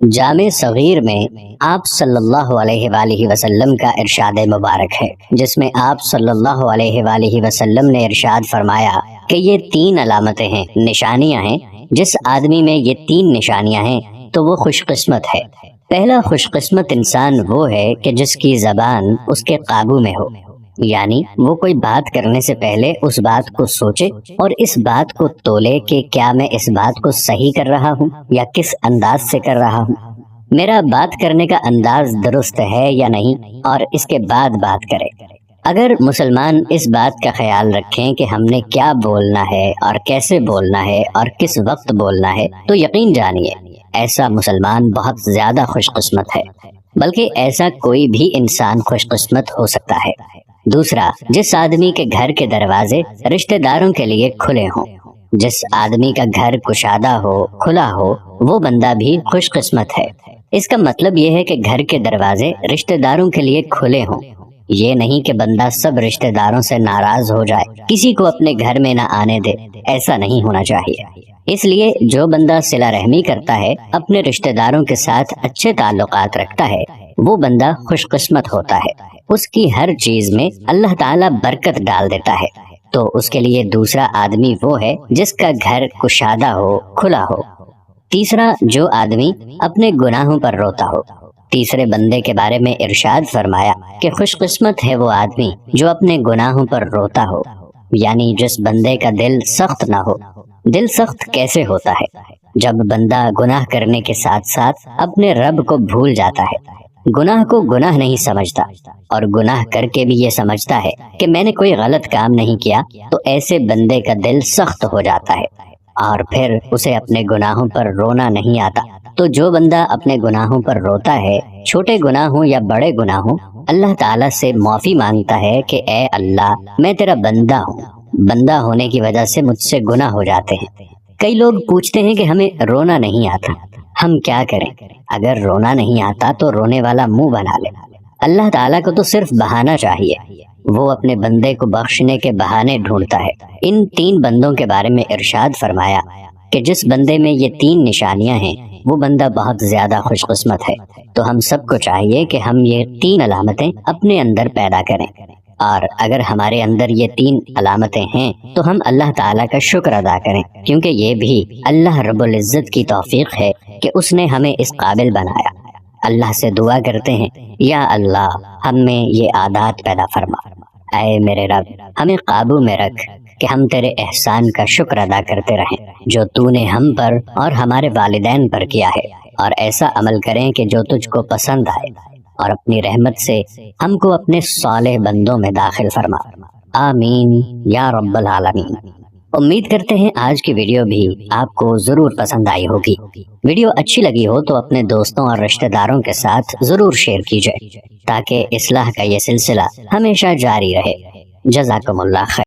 جامع صغیر میں آپ صلی اللہ علیہ وآلہ وسلم کا ارشاد مبارک ہے، جس میں آپ صلی اللہ علیہ وآلہ وسلم نے ارشاد فرمایا کہ یہ 3 علامتیں ہیں، نشانیاں ہیں۔ جس آدمی میں یہ 3 نشانیاں ہیں تو وہ خوش قسمت ہے۔ پہلا خوش قسمت انسان وہ ہے کہ جس کی زبان اس کے قابو میں ہو، یعنی وہ کوئی بات کرنے سے پہلے اس بات کو سوچے اور اس بات کو تولے کہ کیا میں اس بات کو صحیح کر رہا ہوں یا کس انداز سے کر رہا ہوں، میرا بات کرنے کا انداز درست ہے یا نہیں، اور اس کے بعد بات کرے۔ اگر مسلمان اس بات کا خیال رکھیں کہ ہم نے کیا بولنا ہے اور کیسے بولنا ہے اور کس وقت بولنا ہے، تو یقین جانیے ایسا مسلمان بہت زیادہ خوش قسمت ہے، بلکہ ایسا کوئی بھی انسان خوش قسمت ہو سکتا ہے۔ دوسرا، جس آدمی کے گھر کے دروازے رشتہ داروں کے لیے کھلے ہوں، جس آدمی کا گھر کشادہ ہو، کھلا ہو، وہ بندہ بھی خوش قسمت ہے۔ اس کا مطلب یہ ہے کہ گھر کے دروازے رشتہ داروں کے لیے کھلے ہوں، یہ نہیں کہ بندہ سب رشتہ داروں سے ناراض ہو جائے، کسی کو اپنے گھر میں نہ آنے دے، ایسا نہیں ہونا چاہیے۔ اس لیے جو بندہ صلہ رحمی کرتا ہے، اپنے رشتہ داروں کے ساتھ اچھے تعلقات رکھتا ہے، وہ بندہ خوش قسمت ہوتا ہے، اس کی ہر چیز میں اللہ تعالیٰ برکت ڈال دیتا ہے۔ تو اس کے لیے دوسرا آدمی وہ ہے جس کا گھر کشادہ ہو، کھلا ہو۔ تیسرا، جو آدمی اپنے گناہوں پر روتا ہو۔ تیسرے بندے کے بارے میں ارشاد فرمایا کہ خوش قسمت ہے وہ آدمی جو اپنے گناہوں پر روتا ہو، یعنی جس بندے کا دل سخت نہ ہو۔ دل سخت کیسے ہوتا ہے؟ جب بندہ گناہ کرنے کے ساتھ ساتھ اپنے رب کو بھول جاتا ہے، گناہ کو گناہ نہیں سمجھتا، اور گناہ کر کے بھی یہ سمجھتا ہے کہ میں نے کوئی غلط کام نہیں کیا، تو ایسے بندے کا دل سخت ہو جاتا ہے اور پھر اسے اپنے گناہوں پر رونا نہیں آتا۔ تو جو بندہ اپنے گناہوں پر روتا ہے، چھوٹے گناہ ہوں یا بڑے گناہ ہوں، اللہ تعالیٰ سے معافی مانگتا ہے کہ اے اللہ، میں تیرا بندہ ہوں، بندہ ہونے کی وجہ سے مجھ سے گناہ ہو جاتے ہیں۔ کئی لوگ پوچھتے ہیں کہ ہمیں رونا نہیں آتا، ہم کیا کریں؟ اگر رونا نہیں آتا تو رونے والا منہ بنا لے۔ اللہ تعالیٰ کو تو صرف بہانہ چاہیے، وہ اپنے بندے کو بخشنے کے بہانے ڈھونڈتا ہے۔ ان 3 بندوں کے بارے میں ارشاد فرمایا کہ جس بندے میں یہ 3 نشانیاں ہیں، وہ بندہ بہت زیادہ خوش قسمت ہے۔ تو ہم سب کو چاہیے کہ ہم یہ 3 علامتیں اپنے اندر پیدا کریں، اور اگر ہمارے اندر یہ 3 علامتیں ہیں تو ہم اللہ تعالیٰ کا شکر ادا کریں، کیونکہ یہ بھی اللہ رب العزت کی توفیق ہے کہ اس نے ہمیں اس قابل بنایا۔ اللہ سے دعا کرتے ہیں، یا اللہ ہم میں یہ عادات پیدا فرما، اے میرے رب ہمیں قابو میں رکھ کہ ہم تیرے احسان کا شکر ادا کرتے رہیں جو تو نے ہم پر اور ہمارے والدین پر کیا ہے، اور ایسا عمل کریں کہ جو تجھ کو پسند آئے، اور اپنی رحمت سے ہم کو اپنے صالح بندوں میں داخل فرما، آمین یا رب العالمین۔ امید کرتے ہیں آج کی ویڈیو بھی آپ کو ضرور پسند آئی ہوگی۔ ویڈیو اچھی لگی ہو تو اپنے دوستوں اور رشتہ داروں کے ساتھ ضرور شیئر کیجیے، تاکہ اصلاح کا یہ سلسلہ ہمیشہ جاری رہے۔ جزاکم اللہ خیر۔